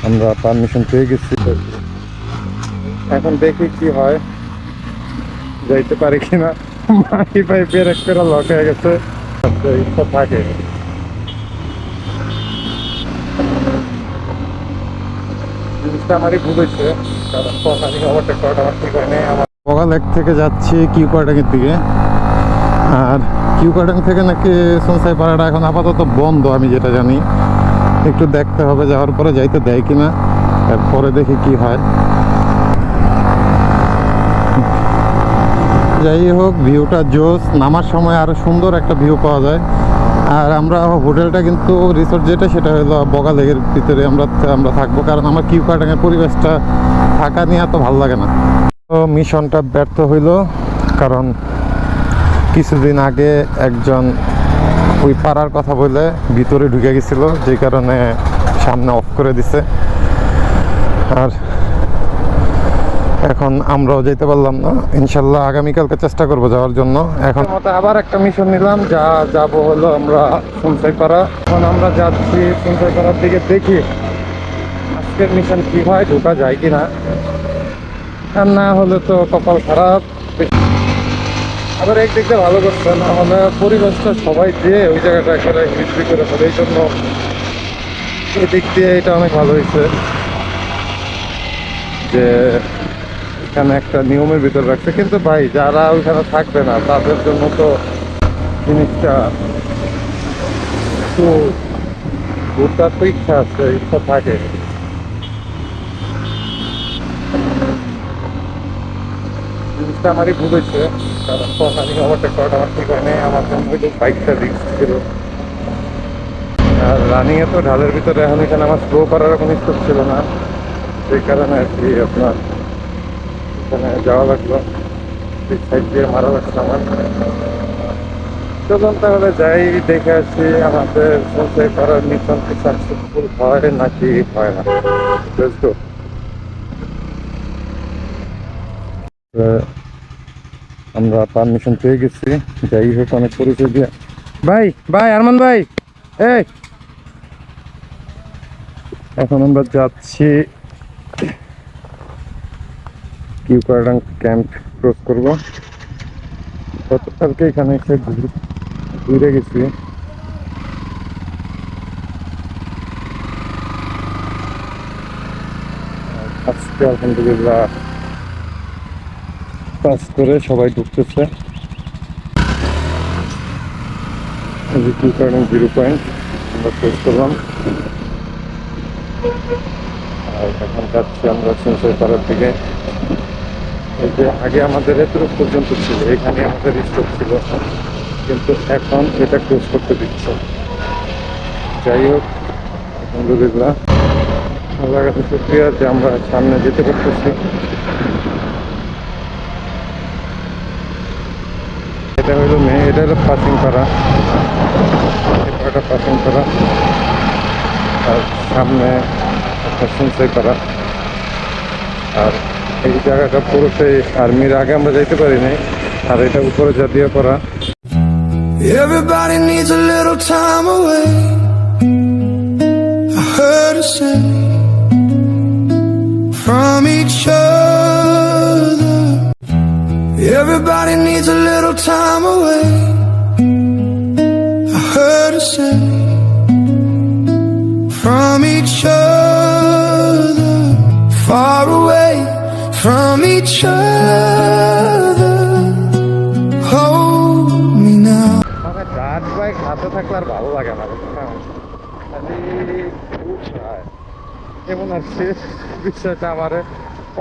আমরা পারমিশন পেয়ে গেছি, এখন দেখি কি হয়, যাইতে পারি কিনা। মাটি পাইপের একটা লক হয়ে গেছে, ইচ্ছা থাকে জিনিসটা আমারই ভুল হয়েছে, কারণ আমি ওভারটেক করাটা আমার ঠিক হয় নাই। আমার বগা লেক থেকে যাচ্ছি কিউ কোয়ার্টারের দিকে, আর কিউ কোয়ার্টার থেকে নাকি সনসাই পাড়াটা এখন আপাতত বন্ধ, আমি যেটা জানি। একটু দেখতে হবে, যাওয়ার পরে যাইতে দেয় কিনা, এরপরে দেখি কি হয়। যাই হোক, ভিউটা জোস, নামার সময় আরো সুন্দর একটা ভিউ পাওয়া যায়। আর আমরা হোটেলটা কিন্তু রিসোর্ট যেটা, সেটা হলো বগা লেকের ভিতরে আমরা থাকবো, কারণ আমার কিউ কার্টিংয়ের পরিবেশটা থাকা নিয়ে এত ভালো লাগে না। তো মিশনটা ব্যর্থ হইল, কারণ কিছুদিন আগে একজন ওই পাড়ার কথা বলে ভিতরে ঢুকে গেছিল, যে কারণে সামনে অফ করে দিছে। আর এখন আমরাও যেতে পারলাম না। ইনশাল্লাহ আগামীকালকে চেষ্টা করবো যাওয়ার জন্য। এখন মতো আবার একটা মিশন নিলাম, যাবো হলো আমরা সনসাইপাড়া। এখন আমরা যাচ্ছি সনসাইপাড়ার দিকে, দেখি আজকের মিশন কি হয়, ঢোকা যায় কিনা। আর না হলে তো কপাল খারাপ। আবার একদিক দিয়ে ভালো করছে, না হলে পরিবেশটা সবাই দিয়ে ওই জায়গাটা একেবারে বিক্রি করে ফেলে। এই জন্য এদিক দিয়ে এটা অনেক ভালো হয়েছে যে এখানে একটা নিয়মের ভিতর রাখছে। কিন্তু ভাই, যারা ওইখানে থাকবে না তাদের জন্য তো জিনিসটা একটু ঘুরতে তো ইচ্ছা আছে, ইচ্ছা থাকে। জিনিসটা আমারই ভুল হয়েছে, কারণ আমি ওভারটেক করাটা আমার ঠিক হয় নাই। আমার জন্য হয়তো বাইকটা রিস্ক ছিল। আর রানিংয়ে তো ঢালের ভিতরে এখন এখানে আমার স্লো করার কোনো স্কোপ ছিল না, সেই কারণে আর কি আপনার এখানে যাওয়া লাগলো, সাইড দিয়ে মারা লাগছে আমার। চলুন তাহলে যাই, দেখে আসি আমাদের সঞ্চয় করার মিশন কি সাকসেসফুল হয় নাকি হয় না। বুঝতো, আমরা পারমিশন পেয়ে গেছি। যাই হোক, অনেক পরিচয় দিয়ে। ভাই ভাই আরমান ভাই, এই এখন আমরা যাচ্ছি কিউ কার্ডাং ক্যাম্প ক্রস করবো। গতকালকে এখানে এসে ঘুরে গেছি। আজকে আলহামদুলিল্লাহ পাস করে সবাই ঢুকতেছে। কিউ কার্ডাং 0 পয়েন্ট আমরা ক্রস করলাম, আর এখন যাচ্ছি আমরা সঞ্চয় করার দিকে। এই যে আগে আমাদের এতটুক পর্যন্ত ছিল, এখানে আমাদের স্টপ ছিল, কিন্তু এখন এটা ক্লোজ করতে দিচ্ছে। যাই হোক, আলহামদুলিল্লাহ আল্লাহর কাছে শুকরিয়া যে আমরা সামনে যেতে পারতেছি। এটা হলো এটা হলো পাসিং পাড়া, এটা পাসিং পাড়া, আর সামনে একটা সঞ্চয় পাড়া। আর এই জায়গাটা পুরোটাই আর্মির, আগে আমরা যাইতে পারি নাই। আর এটা উপরে জাতীয় পাড়া। Everybody needs a little time away. I heard her say from each other. Everybody needs a little time away. I heard her say from each other, far away from each other. Hold me now. Dirt bike হাতে থাকলে আর ভালো লাগে না, এমন আর সে বিষয়টা আমার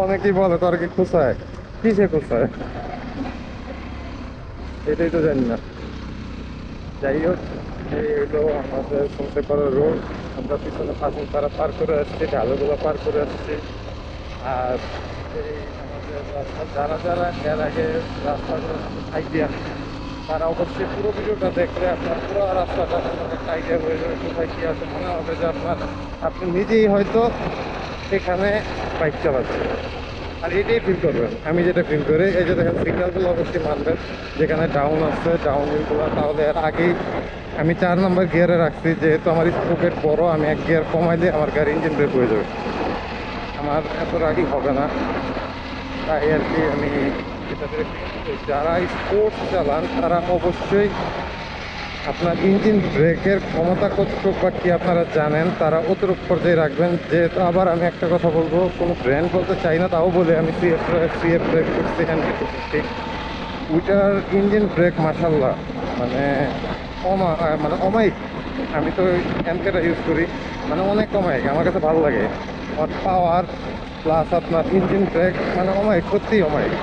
অনেকেই বলে তোর কি খুশায়, কিসে খুশায় এটাই তো জানি না। যাই হোক, এই হলো আমাদের সঞ্চে করার রোড। আমরা পিছনে পাঁচিল পাড়া পার করে আসছি, ঢালুগুলো পার করে আসছি। আর এই আমাদের রাস্তা যারা যারা এর আগে রাস্তাটা আইডিয়া, তারা অবশ্যই পুরো ভিডিওটা দেখলে আপনার পুরো রাস্তাটা একটা আইডিয়া হয়ে যাবে, কোথায় কী আছে। মনে হবে যে আপনি নিজেই হয়তো এখানে বাইক চালাচ্ছেন, আর এটাই ফিল করবেন। আমি যেটা ফিল করি, এই যে দেখেন সিগন্যালগুলো অবশ্যই মানবেন, যেখানে ডাউন আছে ডাউনগুলো, তাহলে এর আগেই আমি 4 নম্বর গিয়ারে রাখছি, যেহেতু আমার স্পোকেট বড়, আমি 1 গিয়ার কমাইলে আমার গাড়ি ইঞ্জিন ব্রেক হয়ে যাবে, আমার এত রাগই হবে না। তাই আর কি আমি এটা দেখছি। যারা স্পোর্টস চালান তারা অবশ্যই আপনার ইঞ্জিন ব্রেকের ক্ষমতা কতটুকু বা কি আপনারা জানেন, তারা অতিরিক্ত পর্যায়ে রাখবেন। যেহেতু আবার আমি একটা কথা বলবো, কোনো ব্র্যান্ড বলতে চাই না, তাও বলে আমি সিএফ ব্রেক করছি, হ্যান্ডেল করছি, ঠিক ওইটার ইঞ্জিন ব্রেক মাশাল্লাহ মানে মানে অমায়িক। আমি তো এনকেটা ইউজ করি, মানে অনেক অমায়িক, আমার কাছে ভালো লাগে। আমার পাওয়ার প্লাস আপনার ইঞ্জিন ব্রেক মানে অমায়িক, সত্যিই অমায়িক।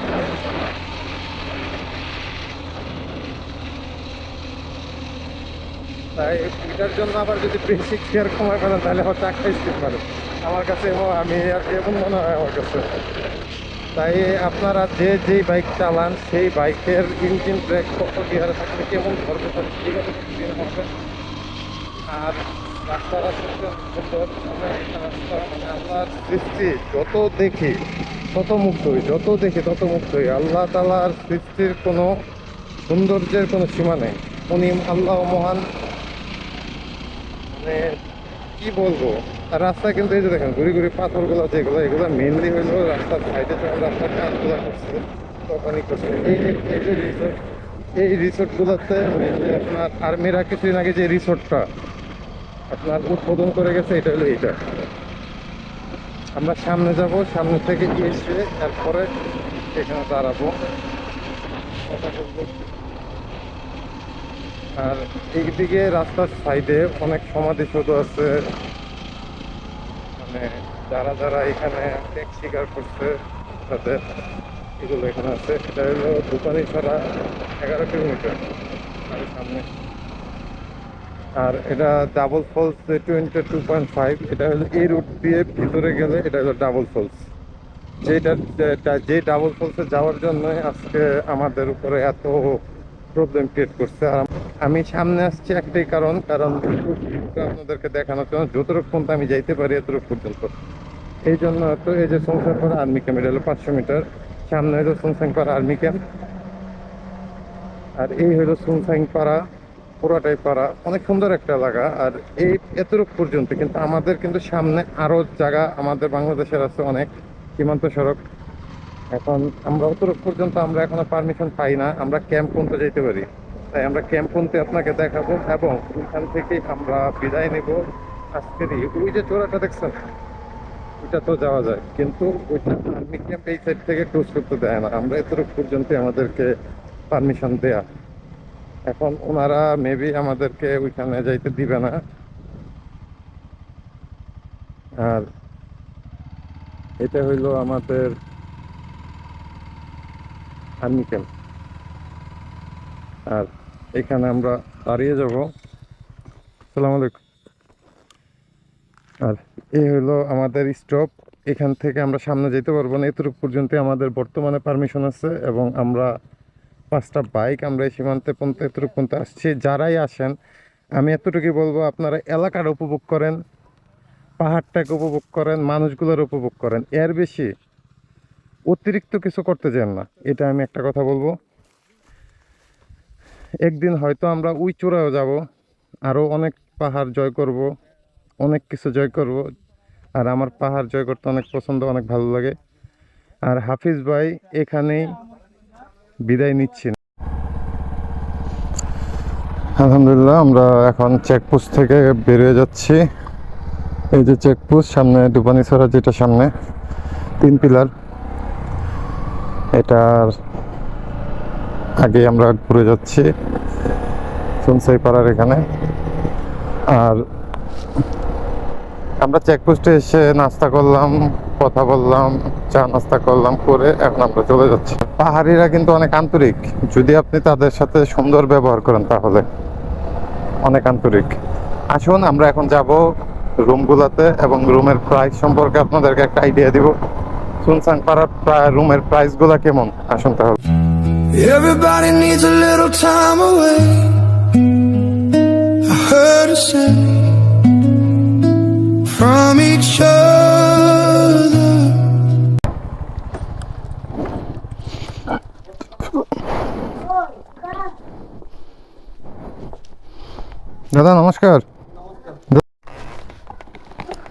তাই এটার জন্য আবার যদি বেসিক শেয়ার কমায় ফেলেন তাহলে হয়তো 28 স্পিড পারে আমার কাছে, এবং আমি আর কি এমন মনে হয় আমার কাছে। তাই আপনারা যে যেই বাইক চালান সেই বাইকের ইঞ্জিন ব্রেক কত গিয়ারে থাকলে কেমন ধরবে এইভাবে দিন হবে। আর রাস্তার সুন্দর, রাস্তা মানে আল্লাহর সৃষ্টি, যত দেখি তত মুগ্ধ হই, যত দেখি তত মুগ্ধ হই। আল্লাহ তাআলার সৃষ্টির কোনো সৌন্দর্যের কোনো সীমা নেই, উনি আল্লাহ মহান, মানে কি বলবো। আর রাস্তায় কিন্তু এই যে দেখেন ঘুরি ঘুরি পাথরগুলো যেগুলো, এগুলো মেনলি হইলো রাস্তার সাইডে যখন রাস্তার কাজগুলো করছে তখনই করছে। এই যে রিসোর্ট, এই রিসোর্টগুলোতে মেনলি আপনার আর্মিরা কিছুদিন আগে যে রিসোর্টটা আপনার উদ্বোধন করে গেছে, এটা হলো এইটা। আমরা সামনে যাব, সামনে থেকে এসে তারপরে এখানে দাঁড়াবো, কথা বলবো। আর এইদিকে রাস্তার সাইডে অনেক সমাধিসৌধ আছে, মানে যারা যারা এখানে ত্যাগ স্বীকার করছে তাদের এগুলো এখানে আছে। এটা হলো দোকানি ছাড়া 11 কিলোমিটার আর সামনে। আর এটা ডাবল ফলস 22.5, এটা হলো এই রুট দিয়ে ভিতরে গেলে এটা হলো ডাবল ফলস। যে ডাবল ফলসে যাওয়ার জন্য আজকে আমাদের উপরে এত প্রবলেম ক্রিয়েট করছে। আর আমি সামনে আসছি একটাই কারণ, আপনাদেরকে দেখানোর জন্য যতটুকু পর্যন্ত আমি যাইতে পারি এতটুকু পর্যন্ত। এই জন্য তো এই যে সংসারপাড়া আর্মি ক্যাম্প, এটা হলো 500 মিটার, সামনে হলো সংসারপাড়া আর্মি ক্যাম্প, আর এই হলো সংসারপাড়া পুরাটাই পাড়া, অনেক সুন্দর একটা এলাকা। আর এই এতটুকু পর্যন্ত, কিন্তু আমাদের কিন্তু সামনে আরো জায়গা আমাদের বাংলাদেশের আছে অনেক, সীমান্ত সড়ক। এখন আমরা অতটুকু পর্যন্ত আমরা এখনো পারমিশন পাই না, আমরা ক্যাম্প পর্যন্ত যেতে পারি। তাই আমরা ক্যাম্প পর্যন্ত আপনাকে দেখাবো এবং ওইখান থেকেই আমরা বিদায় নেব আজকেরই। ওই যে চোরাটা দেখছেন ওইটা তো যাওয়া যায়, কিন্তু ওইটা আর্মি ক্যাম্প এই সাইড থেকে ক্লোজ করতে দেয় না, আমরা এতটুকু পর্যন্ত আমাদেরকে পারমিশন দেয়া। এখন ওনারা মেবি আমাদেরকে ওইখানে যাইতে দিবে না। আর এটা হইলো আমাদের আর্মি ক্যাম্প, আর এখানে আমরা দাঁড়িয়ে যাব। আসসালামু আলাইকুম। আর এই হইলো আমাদের স্টপ, এখান থেকে আমরা সামনে যেতে পারবো না, এতটুকু পর্যন্ত আমাদের বর্তমানে পারমিশন আছে। এবং আমরা 5টা বাইক আমরা এই সীমান্তে পর্যন্ত এতটুকু পর্যন্ত আসছি। যারাই আসেন আমি এতটুকুই বলবো, আপনারা এলাকার উপভোগ করেন, পাহাড়টাকে উপভোগ করেন, মানুষগুলোর উপভোগ করেন, এর বেশি অতিরিক্ত কিছু করতে চান না, এটা আমি একটা কথা বলবো। একদিন হয়তো আমরা ওই চূড়ায়ও যাব, আরও অনেক পাহাড় জয় করব, অনেক কিছু জয় করব। আর আমার পাহাড় জয় করতে অনেক পছন্দ, অনেক ভালো লাগে। আর হাফিজ ভাই এখানেই বিদায় নিচ্ছি। আলহামদুলিল্লাহ, আমরা এখন চেকপোস্ট থেকে বেরিয়ে যাচ্ছি। এই যে চেকপোস্ট, সামনে ডুবানিছড়া, যেটা সামনে 3 পিলার, এটার আগে আমরা ঘুরে যাচ্ছি সুনসাইপাড়ার এখানে। আর আমরা চেকপোস্টে এসে নাস্তা করলাম, কথা বললাম, চা নাস্তা করলাম, করে এখন আমরা চলে যাচ্ছি। পাহাড়িরা কিন্তু অনেক আন্তরিক, যদি আপনি তাদের সাথে সুন্দর ব্যবহার করেন তাহলে অনেক আন্তরিক। আসুন আমরা এখন যাব রুমগুলোতে এবং রুমের প্রাইস সম্পর্কে আপনাদেরকে একটা আইডিয়া দিব। সুনসান পাড়ার রুমের প্রাইসগুলো কেমন, আসুন তাহলে। Everybody needs a little time away. I heard her say from each other.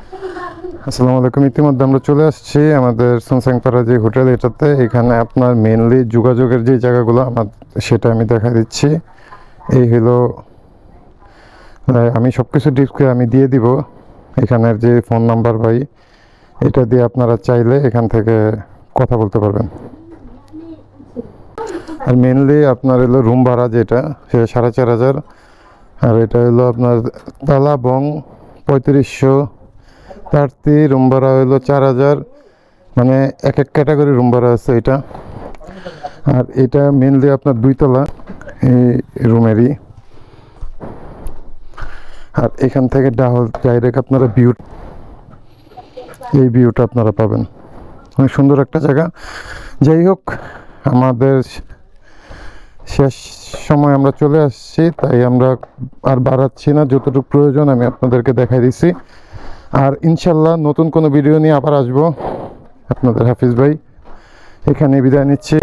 আসসালামু আলাইকুম। ইতিমধ্যে আমরা চলে আসছি আমাদের সুনসাংপাড়া যে হোটেল, এটাতে। এখানে আপনার মেনলি যোগাযোগের যে জায়গাগুলো আমার, সেটা আমি দেখা দিচ্ছি। এই হলো, আমি সব কিছু ডিসক্রিপশনে আমি দিয়ে দিব। এখানের যে ফোন নাম্বার ভাই, এটা দিয়ে আপনারা চাইলে এখান থেকে কথা বলতে পারবেন। আর মেনলি আপনার হলো রুম ভাড়া যেটা, সেটা 4,500। আর এটা হলো আপনার তালা বং 3500, তারতি রুম ভাড়া হলো 4,000। মানে এক এক ক্যাটাগরি রুম ভাড়া আছে এটা। আর এটা মেনলি আপনার 2 তলা এই রুমেরই। আর এখান থেকে ডাইরেক্ট আপনারা এই ভিউটা আপনারা পাবেন। অনেক সুন্দর একটা জায়গা। যাই হোক, আমাদের শেষ সময় আমরা চলে আসছি, তাই আমরা আর বাড়াচ্ছি না। যতটুকু প্রয়োজন আমি আপনাদেরকে দেখাই দিচ্ছি। আর ইনশাল্লাহ নতুন কোনো ভিডিও নিয়ে আবার আসবো। আপনাদের হাফিজ ভাই এখানে বিদায় নিচ্ছি।